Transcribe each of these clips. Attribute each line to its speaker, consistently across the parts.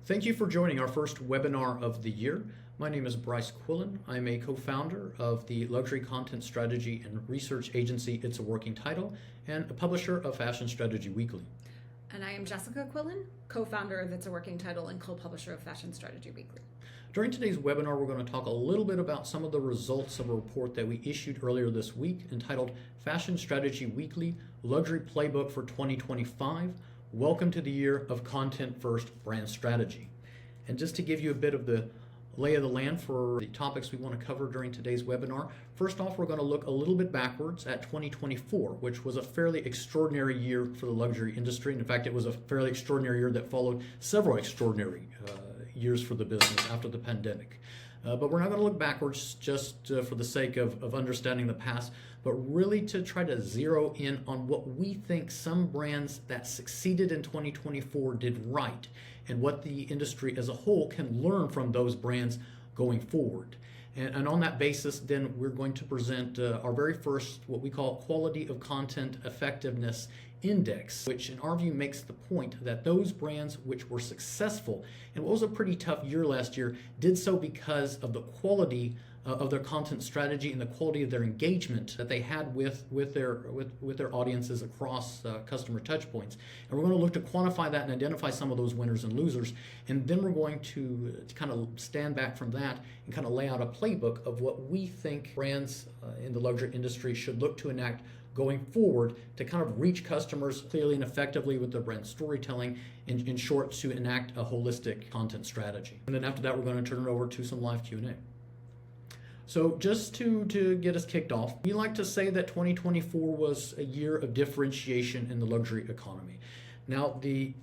Speaker 1: Thank you for joining our first webinar of the year. My name is Bryce Quillen. I'm a co-founder of the luxury content strategy and research agency It's a Working Title and a publisher of Fashion Strategy Weekly.
Speaker 2: And I am Jessica Quillen, co-founder of It's a Working Title and co-publisher of Fashion Strategy Weekly.
Speaker 1: During today's webinar, we're going to talk a little bit about some of the results of a report that we issued earlier this week entitled Fashion Strategy Weekly Luxury Playbook for 2025. Welcome to the year of Content First Brand Strategy. And just to give you a bit of the lay of the land for the topics we want to cover during today's webinar, first off, we're going to look a little bit backwards at 2024, which was a fairly extraordinary year for the luxury industry. And in fact, it was a fairly extraordinary year that followed several extraordinary years for the business after the pandemic. But we're not going to look backwards just for the sake of understanding the past, but really to try to zero in on what we think some brands that succeeded in 2024 did right and what the industry as a whole can learn from those brands going forward. And on that basis, then we're going to present our very first, what we call Quality of Content Effectiveness Index, which in our view makes the point that those brands which were successful in what was a pretty tough year last year did so because of the quality of their content strategy and the quality of their engagement that they had with their audiences across customer touch points. And we're going to look to quantify that and identify some of those winners and losers. And then we're going to kind of stand back from that and kind of lay out a playbook of what we think brands in the luxury industry should look to enact going forward to kind of reach customers clearly and effectively with their brand storytelling, in short, to enact a holistic content strategy. And then after that, we're going to turn it over to some live Q&A. So just to get us kicked off, we like to say that 2024 was a year of differentiation in the luxury economy. Now, the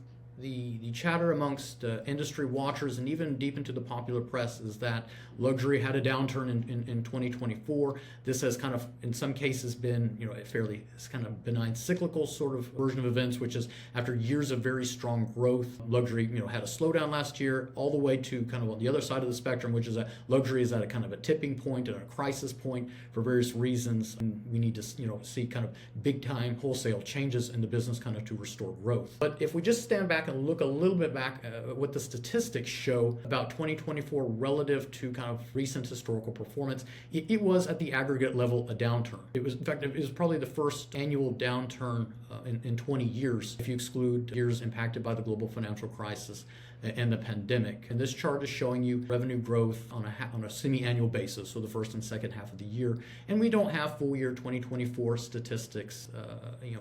Speaker 1: chatter amongst industry watchers and even deep into the popular press is that luxury had a downturn in 2024. This has kind of, in some cases, been a fairly kind of benign cyclical sort of version of events, which is after years of very strong growth, luxury had a slowdown last year, all the way to kind of on the other side of the spectrum, which is that luxury is at a kind of a tipping point and a crisis point for various reasons, and we need to see kind of big time wholesale changes in the business kind of to restore growth. But if we just stand back and look a little bit back at what the statistics show about 2024 relative to kind of recent historical performance, it was at the aggregate level a downturn. It was, in fact, it was probably the first annual downturn in 20 years, if you exclude years impacted by the global financial crisis and the pandemic. And this chart is showing you revenue growth on a semi-annual basis, so the first and second half of the year. And we don't have full year 2024 statistics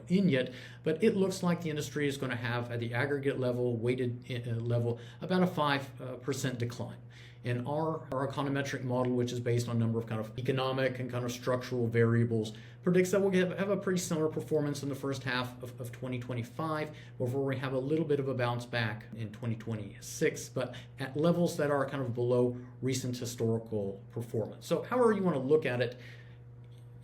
Speaker 1: in yet, but it looks like the industry is going to have at the aggregate level, weighted level, about a 5% decline. And our econometric model, which is based on a number of kind of economic and kind of structural variables, predicts that we'll have a pretty similar performance in the first half of 2025 before we have a little bit of a bounce back in 2026, but at levels that are kind of below recent historical performance. So however you want to look at it,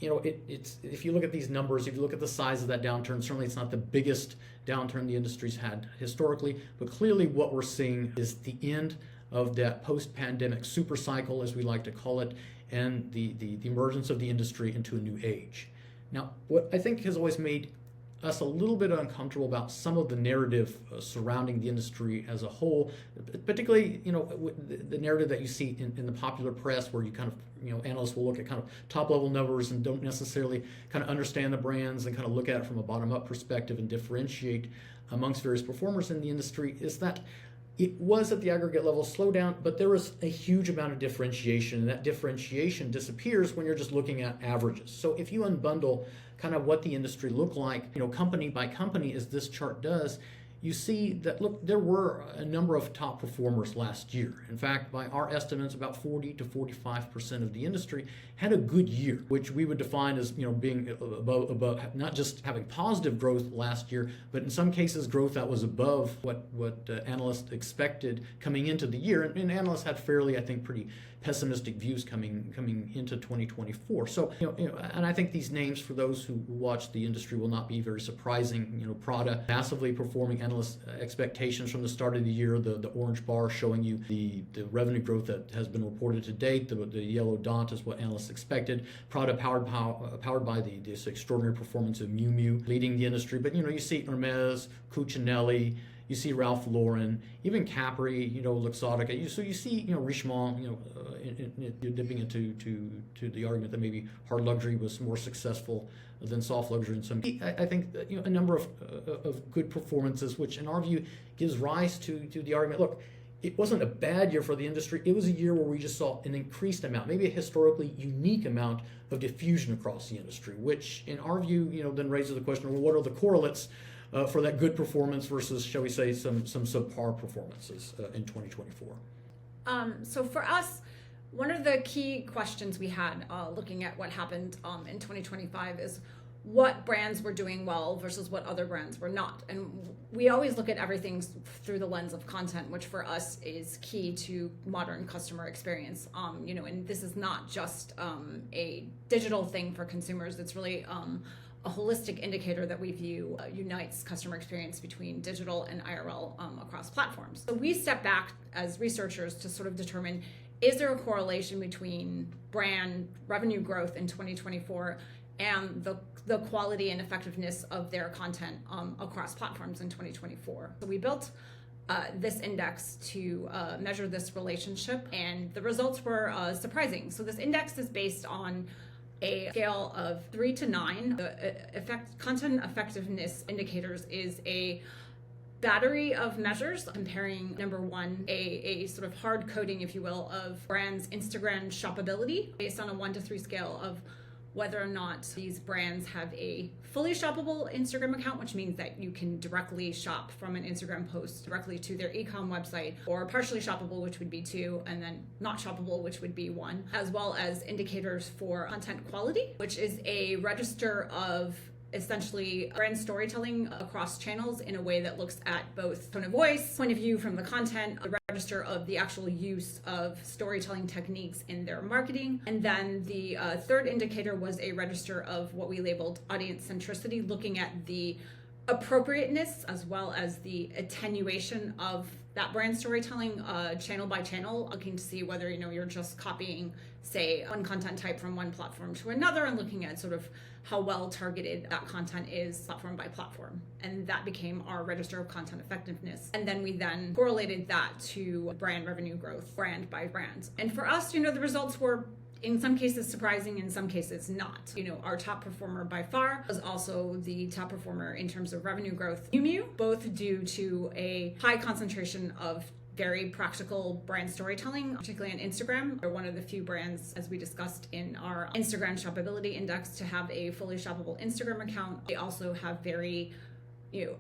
Speaker 1: it's if you look at these numbers, if you look at the size of that downturn, certainly it's not the biggest downturn the industry's had historically, but clearly what we're seeing is the end of that post-pandemic super cycle, as we like to call it, and the emergence of the industry into a new age. Now, what I think has always made us a little bit uncomfortable about some of the narrative surrounding the industry as a whole, particularly the narrative that you see in the popular press, where you kind of analysts will look at kind of top level numbers and don't necessarily kind of understand the brands and kind of look at it from a bottom up perspective and differentiate amongst various performers in the industry, is that it was at the aggregate level slowdown, but there was a huge amount of differentiation, and that differentiation disappears when you're just looking at averages. So if you unbundle kind of what the industry looked like, company by company, as this chart does, you see that, look, there were a number of top performers last year. In fact, by our estimates, about 40 to 45% of the industry had a good year, which we would define as being above, not just having positive growth last year, but in some cases growth that was above what analysts expected coming into the year. And analysts had fairly, I think, pretty pessimistic views coming into 2024. So, and I think these names, for those who watch the industry, will not be very surprising. Prada massively performing analyst expectations from the start of the year. The orange bar showing you the revenue growth that has been reported to date. The yellow dot is what analysts expected. Prada powered by this extraordinary performance of Miu Miu leading the industry. But you see Hermes, Cucinelli, you see Ralph Lauren, even Capri, Luxottica. So you see, Richemont, dipping into the argument that maybe hard luxury was more successful than soft luxury in some. I think a number of good performances, which in our view gives rise to the argument. Look, it wasn't a bad year for the industry. It was a year where we just saw an increased amount, maybe a historically unique amount of diffusion across the industry, which in our view, then raises the question, well, what are the correlates for that good performance versus, shall we say, some subpar performances in 2024?
Speaker 2: So for us, one of the key questions we had looking at what happened in 2025 is what brands were doing well versus what other brands were not. And we always look at everything through the lens of content, which for us is key to modern customer experience. And this is not just a digital thing for consumers. It's really a holistic indicator that we view unites customer experience between digital and IRL across platforms. So we step back as researchers to sort of determine, is there a correlation between brand revenue growth in 2024 and the quality and effectiveness of their content across platforms in 2024? So we built this index to measure this relationship, and the results were surprising. So this index is based on a scale of 3 to 9. The content effectiveness indicators is a battery of measures comparing, number one, a sort of hard coding, if you will, of brands' Instagram shoppability based on a 1 to 3 scale of whether or not these brands have a fully shoppable Instagram account, which means that you can directly shop from an Instagram post directly to their e-com website, or partially shoppable, which would be 2, and then not shoppable, which would be 1, as well as indicators for content quality, which is a register of essentially brand storytelling across channels in a way that looks at both tone of voice, point of view from the content, the register of the actual use of storytelling techniques in their marketing. And then the third indicator was a register of what we labeled audience centricity, looking at the appropriateness as well as the attenuation of that brand storytelling channel by channel, looking to see whether you're just copying, say, one content type from one platform to another, and looking at sort of how well targeted that content is platform by platform. And that became our register of content effectiveness. And then we correlated that to brand revenue growth, brand by brand. And for us, the results were in some cases surprising, in some cases not. Our top performer by far was also the top performer in terms of revenue growth, Miu Miu, both due to a high concentration of very practical brand storytelling, particularly on Instagram. They're one of the few brands, as we discussed in our Instagram shoppability index, to have a fully shoppable Instagram account. They also have very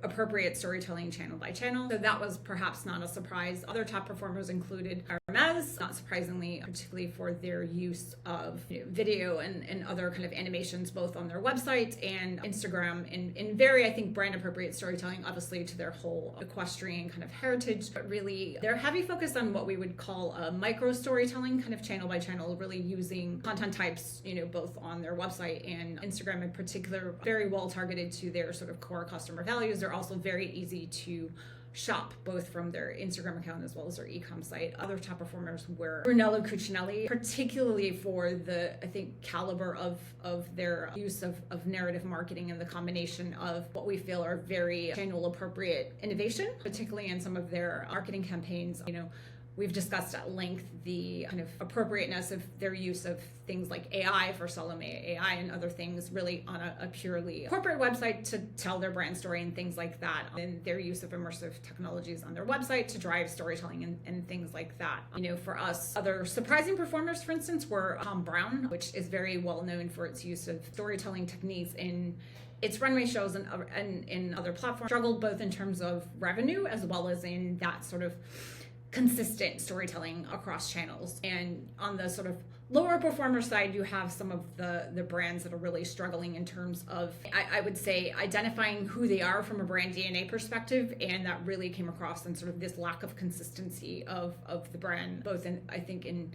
Speaker 2: appropriate storytelling channel by channel. So that was perhaps not a surprise. Other top performers included Hermes, not surprisingly, particularly for their use of video and other kind of animations, both on their website and Instagram, in very, I think, brand appropriate storytelling, obviously to their whole equestrian kind of heritage, but really they're heavy focused on what we would call a micro storytelling, kind of channel by channel, really using content types, both on their website and Instagram in particular, very well targeted to their sort of core customer values. They're also very easy to shop, both from their Instagram account as well as their e-com site. Other top performers were Brunello Cucinelli, particularly for the, I think, caliber of their use of narrative marketing and the combination of what we feel are very channel appropriate innovation, particularly in some of their marketing campaigns. We've discussed at length the kind of appropriateness of their use of things like AI for Salome AI and other things, really on a purely corporate website to tell their brand story and things like that, and their use of immersive technologies on their website to drive storytelling and things like that. For us, other surprising performers, for instance, were Thom Browne, which is very well known for its use of storytelling techniques in its runway shows and in other platforms, struggled both in terms of revenue as well as in that sort of consistent storytelling across channels. And on the sort of lower performer side, you have some of the brands that are really struggling in terms of, I would say, identifying who they are from a brand DNA perspective, and that really came across in sort of this lack of consistency of the brand, both in, I think, in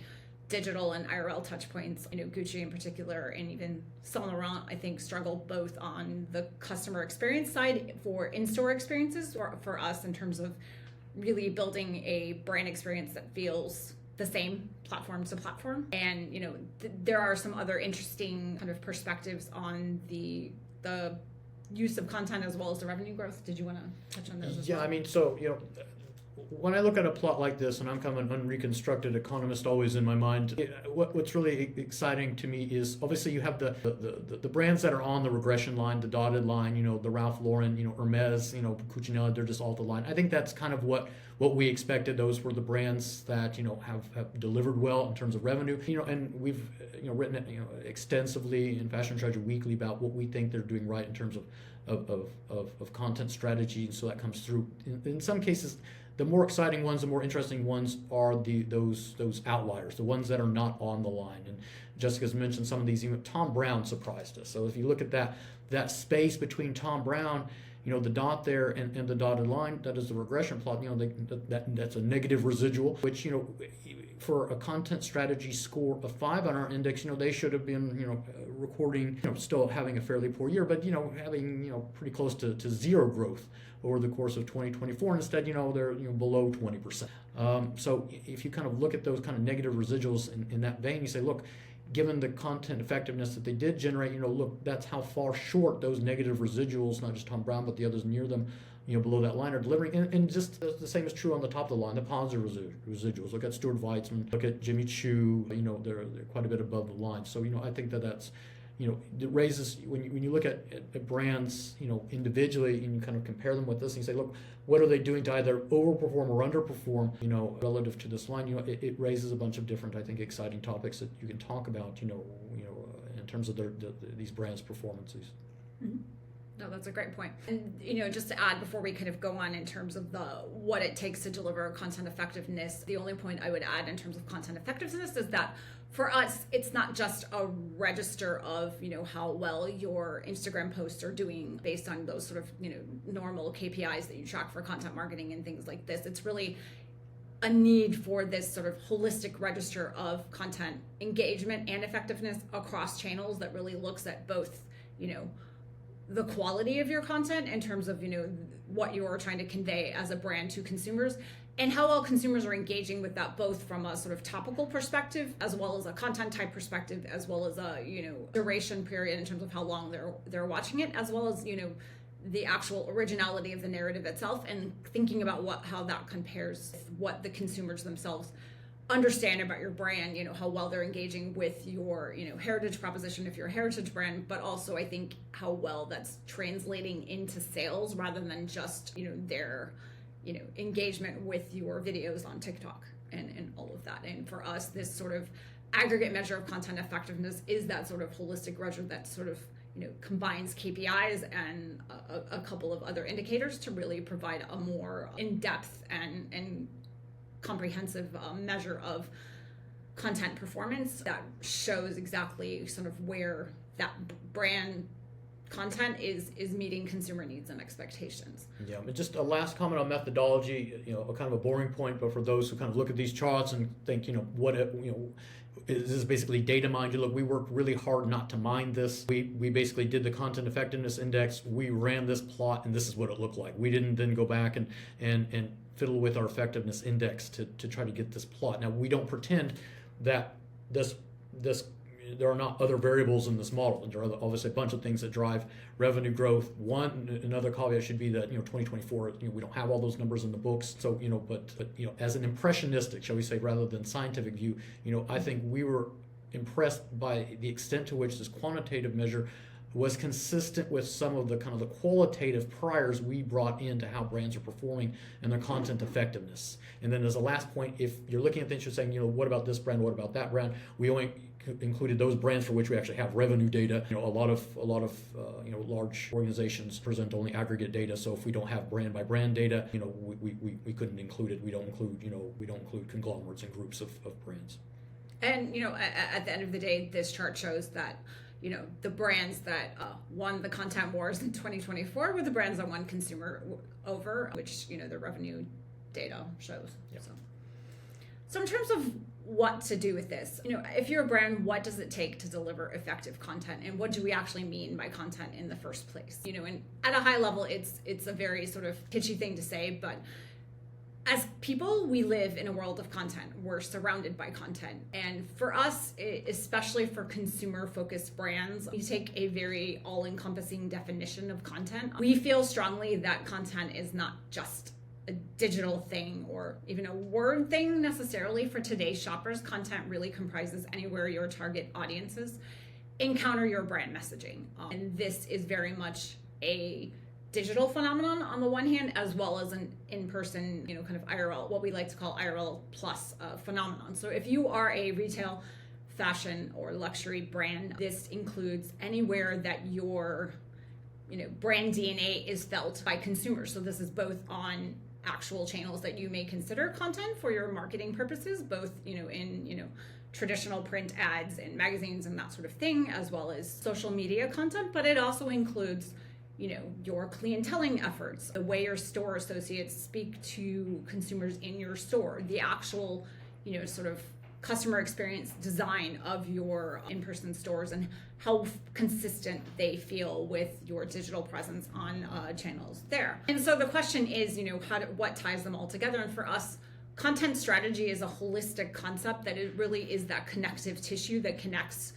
Speaker 2: digital and IRL touch points. Gucci in particular, and even Saint Laurent, I think, struggle both on the customer experience side for in-store experiences, or for us in terms of really building a brand experience that feels the same platform to platform. And there are some other interesting kind of perspectives on the use of content as well as the revenue growth. Did you want to touch on those as
Speaker 1: Yeah,
Speaker 2: well?
Speaker 1: I mean, so, when I look at a plot like this, and I'm kind of an unreconstructed economist always in my mind, what's really exciting to me is obviously you have the brands that are on the regression line, the dotted line, the Ralph Lauren, Hermes, Cucinella, they're just off the line. I think that's kind of what we expected. Those were the brands that, have delivered well in terms of revenue, and we've, written it, extensively in Fashion Strategy Weekly about what we think they're doing right in terms of content strategy. And so that comes through. In some cases, the more exciting ones, the more interesting ones are those outliers, the ones that are not on the line. And Jessica's mentioned some of these. Even Tom Brown surprised us. So if you look at that space between Tom Brown, the dot there and the dotted line, that is the regression plot. That's a negative residual, which for a content strategy score of 5 on our index, they should have been recording, still having a fairly poor year, but having pretty close to zero growth over the course of 2024. And instead, they're below 20%. So if you kind of look at those kind of negative residuals in that vein, you say, look, given the content effectiveness that they did generate, look, that's how far short those negative residuals, not just Tom Brown, but the others near them, below that line are delivering. And just the same is true on the top of the line, the positive residuals. Look at Stuart Weitzman, look at Jimmy Choo, they're quite a bit above the line. So, I think that's, it raises, when you look at brands, individually, and you kind of compare them with this, and you say, look, what are they doing to either overperform or underperform, relative to this line? It raises a bunch of different, I think, exciting topics that you can talk about, in terms of these brands' performances.
Speaker 2: Mm-hmm. No, that's a great point. And, just to add before we kind of go on in terms of what it takes to deliver content effectiveness, the only point I would add in terms of content effectiveness is that for us, it's not just a register of, how well your Instagram posts are doing based on those sort of, normal KPIs that you track for content marketing and things like this. It's really a need for this sort of holistic register of content engagement and effectiveness across channels that really looks at both, the quality of your content in terms of, what you're trying to convey as a brand to consumers, and how well consumers are engaging with that, both from a sort of topical perspective, as well as a content type perspective, as well as a, duration period in terms of how long they're watching it, as well as, the actual originality of the narrative itself, and thinking about how that compares with what the consumers themselves understand about your brand, how well they're engaging with your, heritage proposition if you're a heritage brand, but also I think how well that's translating into sales rather than just, their, engagement with your videos on TikTok and all of that. And for us, this sort of aggregate measure of content effectiveness is that sort of holistic measure that sort of, combines KPIs and a couple of other indicators to really provide a more in-depth and comprehensive measure of content performance that shows exactly sort of where that brand content is meeting consumer needs and expectations.
Speaker 1: Yeah, but just a last comment on methodology, a kind of a boring point, but for those who kind of look at these charts and think, is this basically data mined? Look, we worked really hard not to mine this. We basically did the content effectiveness index. We ran this plot, and this is what it looked like. We didn't then go back and fiddle with our effectiveness index to try to get this plot. Now, we don't pretend that there are not other variables in this model. There are obviously a bunch of things that drive revenue growth. Another caveat should be that 2024, we don't have all those numbers in the books. So but as an impressionistic, shall we say, rather than scientific view, I think we were impressed by the extent to which this quantitative measure was consistent with some of the kind of the qualitative priors we brought into how brands are performing and their content effectiveness. And then as a last point, if you're looking at things, you're saying, what about this brand, what about that brand? We only included those brands for which we actually have revenue data. A lot of large organizations present only aggregate data. So if we don't have brand by brand data, we couldn't include it. We don't include conglomerates and groups of brands. And
Speaker 2: at the end of the day, this chart shows that the brands that won the content wars in 2024 were the brands that won consumer over, which the revenue data shows.
Speaker 1: Yeah.
Speaker 2: So in terms of what to do with this, if you're a brand, what does it take to deliver effective content, and what do we actually mean by content in the first place? And at a high level, it's a very sort of kitschy thing to say, but As people, we live in a world of content. We're surrounded by content. And for us, especially for consumer-focused brands, we take a very all-encompassing definition of content. We feel strongly that content is not just a digital thing or even a word thing necessarily for today's shoppers. Content really comprises anywhere your target audiences encounter your brand messaging. And this is very much a digital phenomenon on the one hand, as well as an in-person, kind of IRL, what we like to call IRL plus phenomenon. So if you are a retail, fashion, or luxury brand, this includes anywhere that your, brand DNA is felt by consumers. So this is both on actual channels that you may consider content for your marketing purposes, both, in, traditional print ads and magazines and that sort of thing, as well as social media content, but it also includes your clienteling efforts, the way your store associates speak to consumers in your store, the actual, sort of customer experience design of your in-person stores and how consistent they feel with your digital presence on channels there. And so the question is, what ties them all together? And for us, content strategy is a holistic concept that it really is that connective tissue that connects,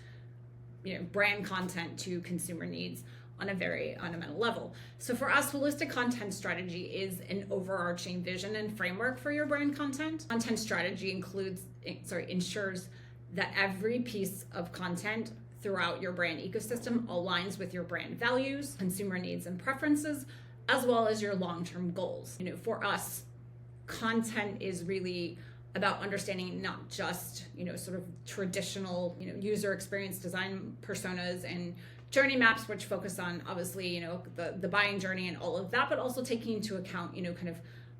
Speaker 2: brand content to consumer needs on a very fundamental level. So for us, holistic content strategy is an overarching vision and framework for your brand content. Content strategy ensures that every piece of content throughout your brand ecosystem aligns with your brand values, consumer needs and preferences, as well as your long-term goals. For us, content is really about understanding not just, sort of traditional, user experience design personas and journey maps, which focus on obviously, the buying journey and all of that, but also taking into account, kind of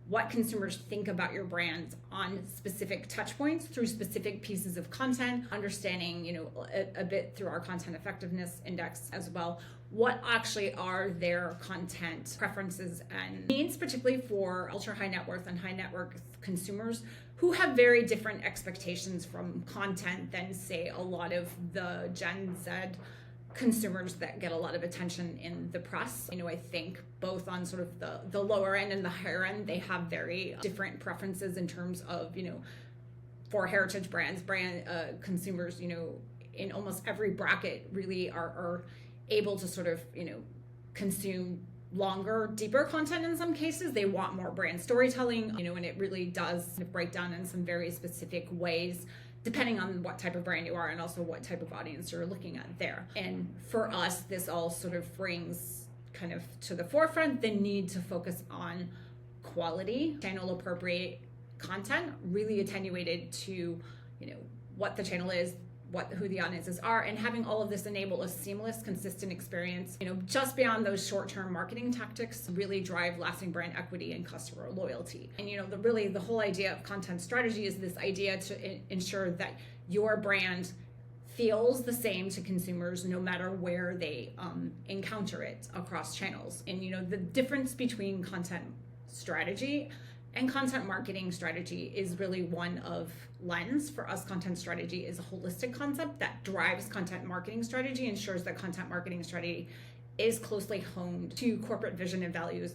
Speaker 2: what consumers think about your brand on specific touch points through specific pieces of content, understanding, a bit through our content effectiveness index as well, what actually are their content preferences and needs, particularly for ultra high net worth and high net worth consumers who have very different expectations from content than, say, a lot of the Gen Z consumers that get a lot of attention in the press. I think both on sort of the lower end and the higher end, they have very different preferences in terms of, for heritage brands, consumers, in almost every bracket really are able to sort of, consume longer, deeper content in some cases. They want more brand storytelling, and it really does break down in some very specific ways, depending on what type of brand you are and also what type of audience you're looking at there. And for us, this all sort of brings kind of to the forefront the need to focus on quality, channel appropriate content, really attenuated to, what the channel is, who the audiences are, and having all of this enable a seamless, consistent experience, just beyond those short-term marketing tactics, really drive lasting brand equity and customer loyalty. And the whole idea of content strategy is this idea to ensure that your brand feels the same to consumers no matter where they encounter it across channels. And the difference between content strategy and content marketing strategy is really one of lens. For us, content strategy is a holistic concept that drives content marketing strategy, ensures that content marketing strategy is closely honed to corporate vision and values,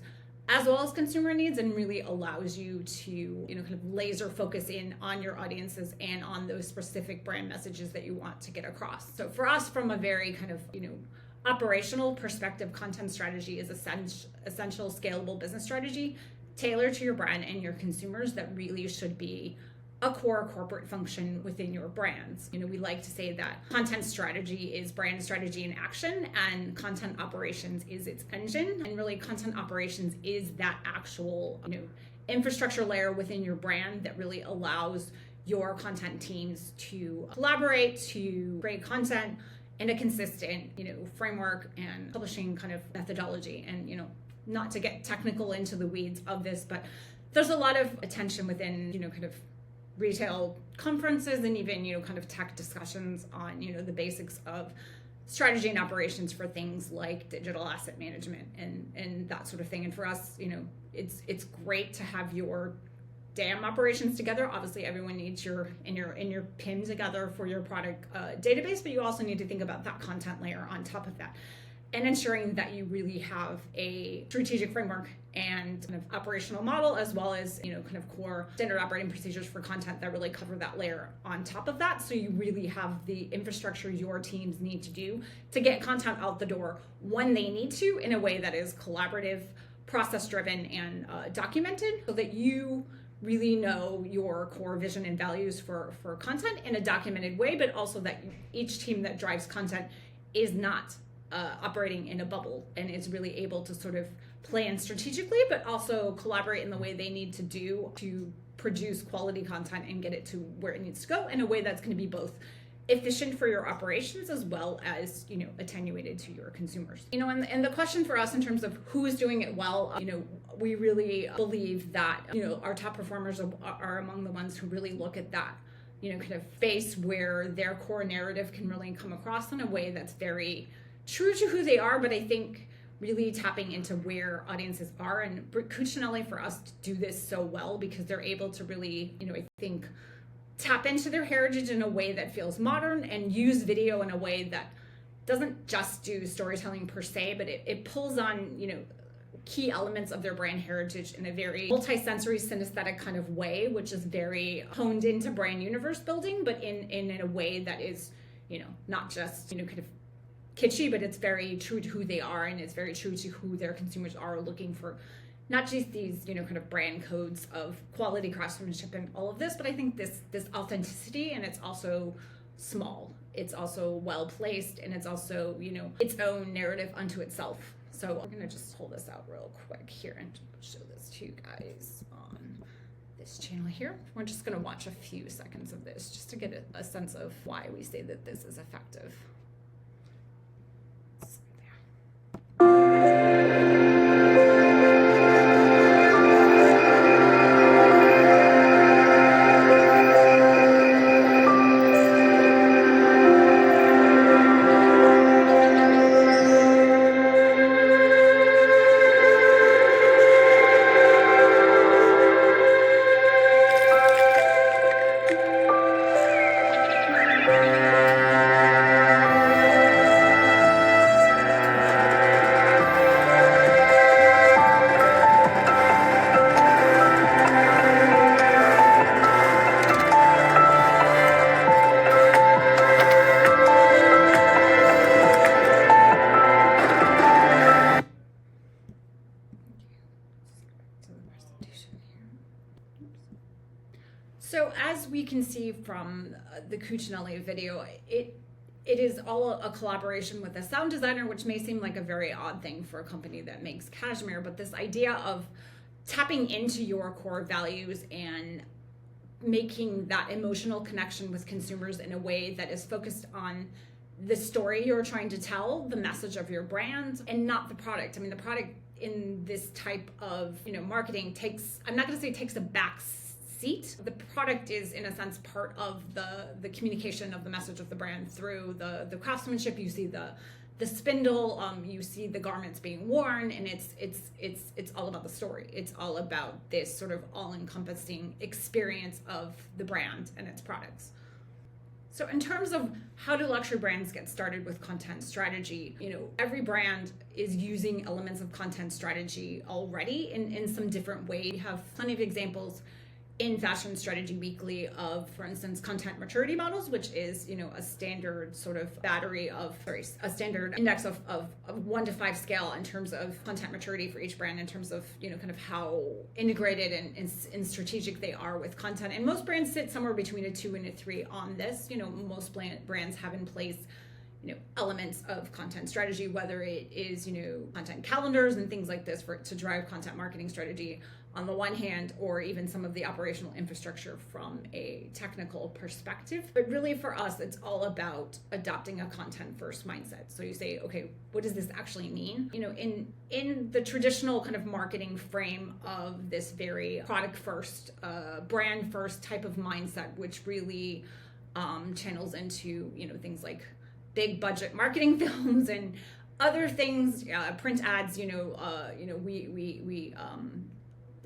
Speaker 2: as well as consumer needs, and really allows you to, kind of laser focus in on your audiences and on those specific brand messages that you want to get across. So for us, from a very kind of, operational perspective, content strategy is essential scalable business strategy tailored to your brand and your consumers that really should be a core corporate function within your brands. We like to say that content strategy is brand strategy in action, and content operations is its engine. And really, content operations is that actual, infrastructure layer within your brand that really allows your content teams to collaborate, to create content in a consistent, framework and publishing kind of methodology. And, not to get technical into the weeds of this, but there's a lot of attention within, kind of retail conferences and even, kind of tech discussions on, the basics of strategy and operations for things like digital asset management and that sort of thing. And for us, it's great to have your DAM operations together. Obviously, everyone needs your PIM together for your product database, but you also need to think about that content layer on top of that. and ensuring that you really have a strategic framework and kind of operational model, as well as, kind of core standard operating procedures for content that really cover that layer on top of that. So you really have the infrastructure your teams need to do to get content out the door when they need to, in a way that is collaborative, process driven, and documented, so that you really know your core vision and values for content in a documented way, but also that each team that drives content is not operating in a bubble and is really able to sort of plan strategically, but also collaborate in the way they need to do to produce quality content and get it to where it needs to go in a way that's going to be both efficient for your operations as well as, attenuated to your consumers. And the question for us in terms of who is doing it well, we really believe that, our top performers are among the ones who really look at that, kind of space where their core narrative can really come across in a way that's very true to who they are, but I think really tapping into where audiences are. And Cucinelli, for us, to do this so well because they're able to really, I think, tap into their heritage in a way that feels modern and use video in a way that doesn't just do storytelling per se, but it pulls on, key elements of their brand heritage in a very multi-sensory synesthetic kind of way, which is very honed into brand universe building, but in a way that is, not just, kind of kitschy, but it's very true to who they are, and it's very true to who their consumers are looking for. Not just these, kind of brand codes of quality craftsmanship and all of this, but I think this authenticity, and it's also small. It's also well placed, and it's also, its own narrative unto itself. So I'm gonna just pull this out real quick here and show this to you guys on this channel here. We're just gonna watch a few seconds of this just to get a sense of why we say that this is effective. So as we can see from the Cucinelli video, it is all a collaboration with a sound designer, which may seem like a very odd thing for a company that makes cashmere, but this idea of tapping into your core values and making that emotional connection with consumers in a way that is focused on the story you're trying to tell, the message of your brand, and not the product. I mean, the product in this type of, marketing takes, I'm not going to say takes a back seat. The product is, in a sense, part of the communication of the message of the brand through the craftsmanship. You see the spindle, you see the garments being worn, and it's all about the story. It's all about this sort of all-encompassing experience of the brand and its products. So in terms of how do luxury brands get started with content strategy, every brand is using elements of content strategy already in some different way. We have plenty of examples in Fashion Strategy Weekly of, for instance, content maturity models, which is, a standard sort of battery of, a standard index of 1 to 5 scale in terms of content maturity for each brand, in terms of, kind of how integrated and strategic they are with content. And most brands sit somewhere between a 2 and a 3 on this. Most brands have in place elements of content strategy, whether it is, content calendars and things like this to drive content marketing strategy on the one hand, or even some of the operational infrastructure from a technical perspective. But really for us, it's all about adopting a content first mindset. So you say, okay, what does this actually mean? In the traditional kind of marketing frame of this very product first, brand first type of mindset, which really channels into, things like big budget marketing films and other things, print ads.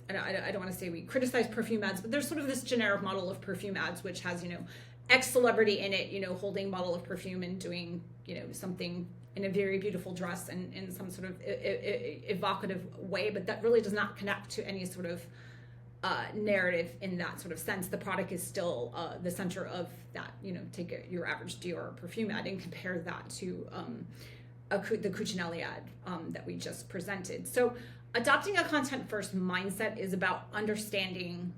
Speaker 2: I don't want to say we criticize perfume ads, but there's sort of this generic model of perfume ads, which has, X celebrity in it, holding a bottle of perfume and doing, something in a very beautiful dress and in some sort of evocative way, but that really does not connect to any sort of narrative in that sort of sense. The product is still the center of that. Take your average Dior perfume ad and compare that to the Cucinelli ad that we just presented. So adopting a content first mindset is about understanding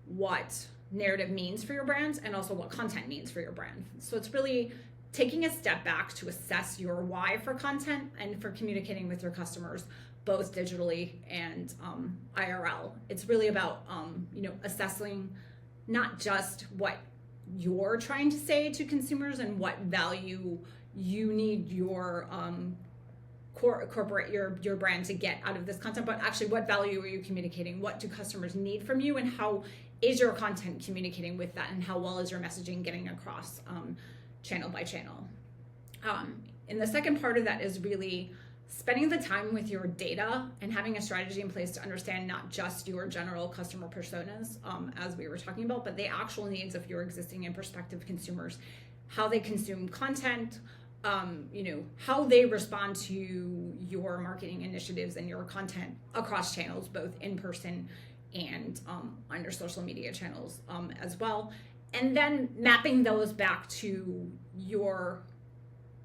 Speaker 2: what narrative means for your brand and also what content means for your brand. So it's really taking a step back to assess your why for content and for communicating with your customers, both digitally and IRL. It's really about assessing not just what you're trying to say to consumers and what value you need your corporate your brand to get out of this content, but actually what value are you communicating? What do customers need from you, and how is your content communicating with that, and how well is your messaging getting across channel by channel? And the second part of that is really spending the time with your data and having a strategy in place to understand not just your general customer personas, as we were talking about, but the actual needs of your existing and prospective consumers, how they consume content, how they respond to your marketing initiatives and your content across channels, both in person and on your social media channels as well. And then mapping those back to your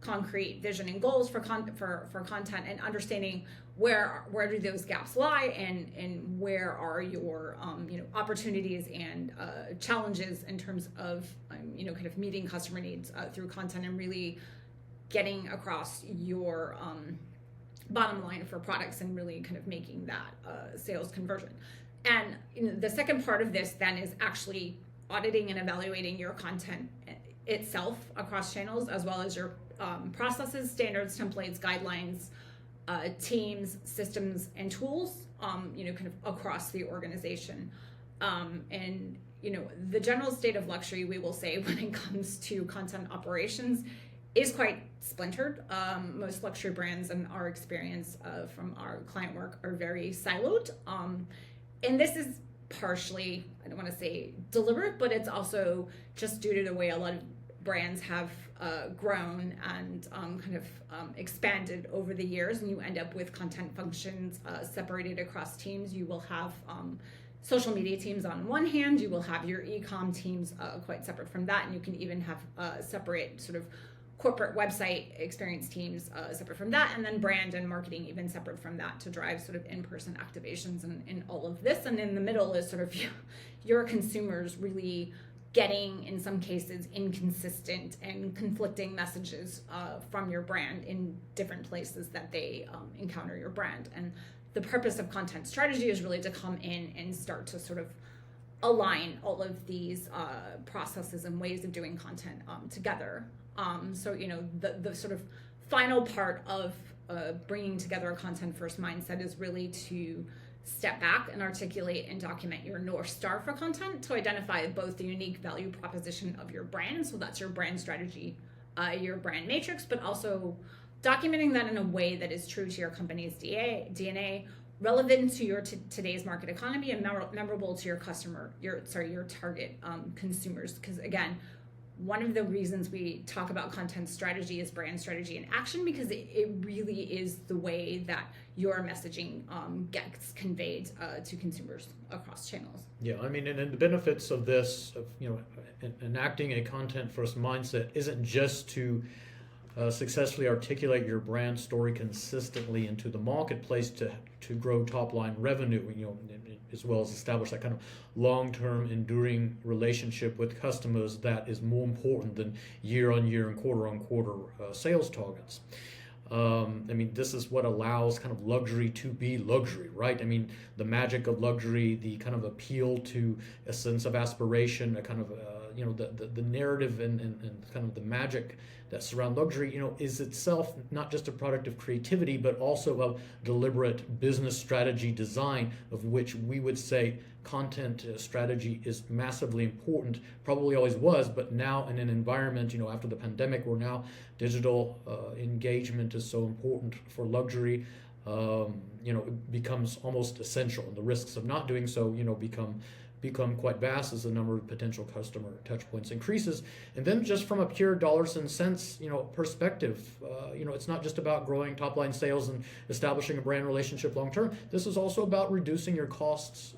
Speaker 2: concrete vision and goals for content, and understanding where do those gaps lie, and where are your opportunities and challenges in terms of kind of meeting customer needs through content, and really getting across your bottom line for products and really kind of making that sales conversion. And the second part of this then is actually auditing and evaluating your content itself across channels, as well as your processes, standards, templates, guidelines, teams, systems, and tools, kind of across the organization. And the general state of luxury, we will say, when it comes to content operations, is quite splintered. Most luxury brands, in our experience from our client work, are very siloed. And this is partially, I don't want to say deliberate, but it's also just due to the way a lot of brands have grown and expanded over the years, and you end up with content functions separated across teams. You will have social media teams on one hand, you will have your e-com teams quite separate from that, and you can even have separate sort of corporate website experience teams separate from that, and then brand and marketing even separate from that to drive sort of in-person activations and all of this. And in the middle is sort of your consumers really getting, in some cases, inconsistent and conflicting messages from your brand in different places that they encounter your brand. And the purpose of content strategy is really to come in and start to sort of align all of these processes and ways of doing content together. So the sort of final part of bringing together a content first mindset is really to step back and articulate and document your North Star for content to identify both the unique value proposition of your brand, so that's your brand strategy, your brand matrix, but also documenting that in a way that is true to your company's DNA, relevant to your today's market economy, and memorable to your customer, your target consumers. Because again, one of the reasons we talk about content strategy is brand strategy in action, because it really is the way that your messaging gets conveyed to consumers across channels.
Speaker 1: Yeah, I mean, and the benefits of this, of enacting a content first mindset, isn't just to successfully articulate your brand story consistently into the marketplace to grow top line revenue, as well as establish that kind of long-term enduring relationship with customers that is more important than year-on-year and quarter-on-quarter sales targets. I mean, this is what allows kind of luxury to be luxury, right? I mean, the magic of luxury, the kind of appeal to a sense of aspiration, a kind of the narrative and kind of the magic that surround luxury, is itself not just a product of creativity, but also of deliberate business strategy design, of which we would say content strategy is massively important, probably always was, but now in an environment, after the pandemic, where now digital engagement is so important for luxury, it becomes almost essential, and the risks of not doing so, become become quite vast as the number of potential customer touch points increases. And then just from a pure dollars and cents, perspective, it's not just about growing top line sales and establishing a brand relationship long term. This is also about reducing your costs.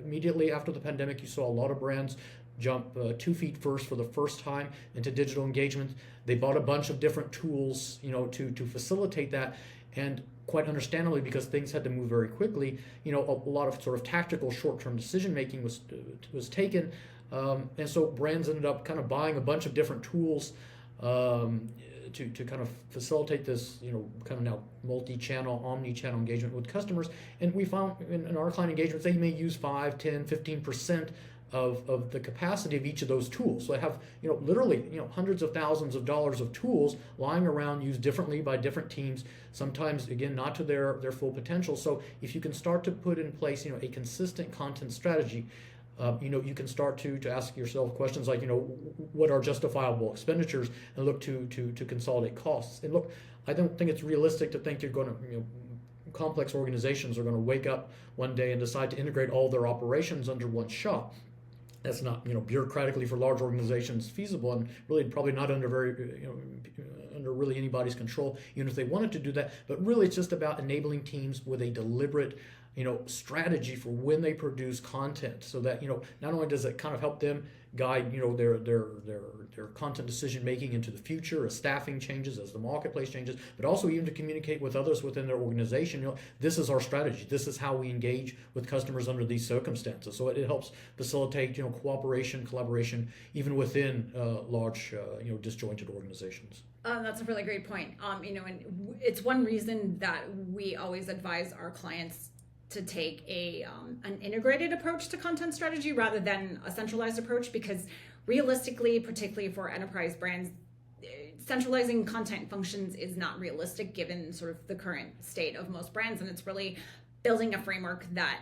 Speaker 1: Immediately after the pandemic, you saw a lot of brands jump 2 feet first for the first time into digital engagement. They bought a bunch of different tools, to facilitate that. And quite understandably, because things had to move very quickly, a lot of sort of tactical short-term decision making was taken, and so brands ended up kind of buying a bunch of different tools to kind of facilitate this, kind of now multi-channel, omni-channel engagement with customers. And we found in our client engagements, they may use 5, 10, 15% of the capacity of each of those tools. So I have, literally, hundreds of thousands of dollars of tools lying around, used differently by different teams, sometimes, again, not to their full potential. So if you can start to put in place, a consistent content strategy, you can start to ask yourself questions like, what are justifiable expenditures, and look to consolidate costs. And look, I don't think it's realistic to think you're going to, complex organizations are going to wake up one day and decide to integrate all their operations under one shop. That's not, bureaucratically for large organizations feasible, and really probably not under under really anybody's control, even if they wanted to do that. But really, it's just about enabling teams with a deliberate, strategy for when they produce content, so that not only does it kind of help them guide their content decision making into the future as staffing changes, as the marketplace changes, but also even to communicate with others within their organization. This is our strategy. This is how we engage with customers under these circumstances. So it helps facilitate cooperation, collaboration, even within large disjointed organizations.
Speaker 2: That's a really great point. And it's one reason that we always advise our clients to take an integrated approach to content strategy rather than a centralized approach, because realistically, particularly for enterprise brands, centralizing content functions is not realistic given sort of the current state of most brands. And it's really building a framework that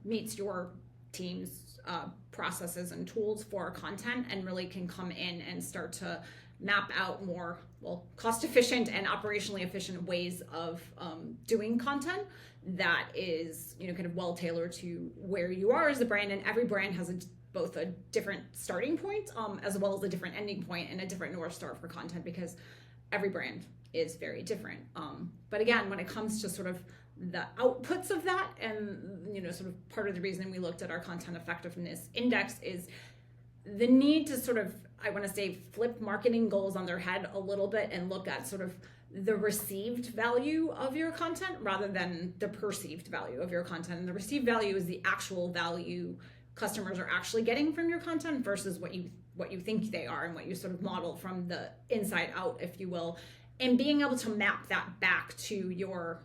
Speaker 2: meets your team's processes and tools for content, and really can come in and start to map out more cost efficient and operationally efficient ways of doing content that is kind of well tailored to where you are as a brand. And every brand has both a different starting point as well as a different ending point and a different North Star for content, because every brand is very different. But again, when it comes to sort of the outputs of that, and sort of part of the reason we looked at our content effectiveness index is the need to sort of, I want to say, flip marketing goals on their head a little bit and look at sort of the received value of your content rather than the perceived value of your content. And the received value is the actual value customers are actually getting from your content versus what you think they are, and what you sort of model from the inside out, if you will. And being able to map that back to your,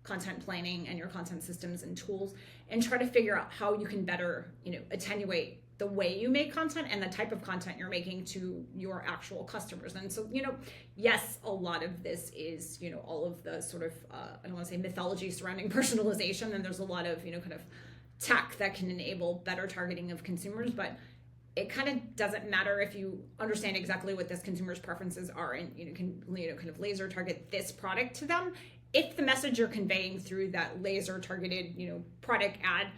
Speaker 2: content planning and your content systems and tools, and try to figure out how you can better, attenuate the way you make content and the type of content you're making to your actual customers. And so, yes, a lot of this is, all of the sort of, I don't want to say mythology surrounding personalization, and there's a lot of, kind of tech that can enable better targeting of consumers, but it kind of doesn't matter if you understand exactly what this consumer's preferences are and can kind of laser target this product to them. If the message you're conveying through that laser targeted product ad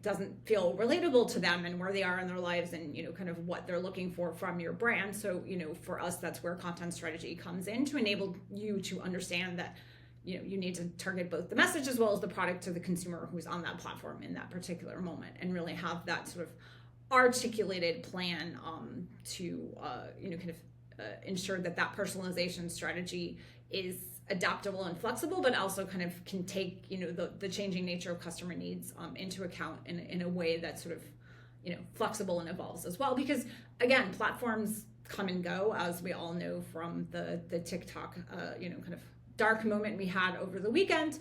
Speaker 2: doesn't feel relatable to them and where they are in their lives and kind of what they're looking for from your brand. So for us, that's where content strategy comes in, to enable you to understand that you need to target both the message as well as the product to the consumer who's on that platform in that particular moment, and really have that sort of articulated plan to ensure that personalization strategy is adaptable and flexible, but also kind of can take the changing nature of customer needs into account in a way that's sort of flexible and evolves as well. Because again, platforms come and go, as we all know from the TikTok kind of dark moment we had over the weekend.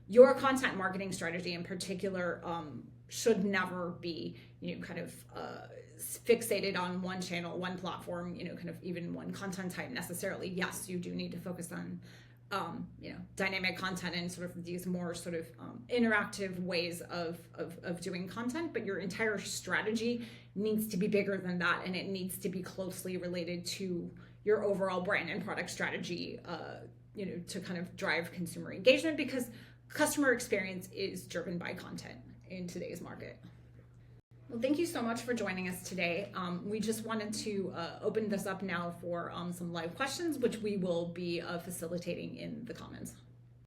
Speaker 2: Your content marketing strategy in particular should never be kind of fixated on one channel, one platform, kind of even one content type necessarily. Yes, you do need to focus on dynamic content and sort of these more sort of interactive ways of doing content, but your entire strategy needs to be bigger than that, and it needs to be closely related to your overall brand and product strategy to kind of drive consumer engagement, because customer experience is driven by content. in today's market. Well, thank you so much for joining us today. We just wanted to open this up now for some live questions, which we will be facilitating in the comments.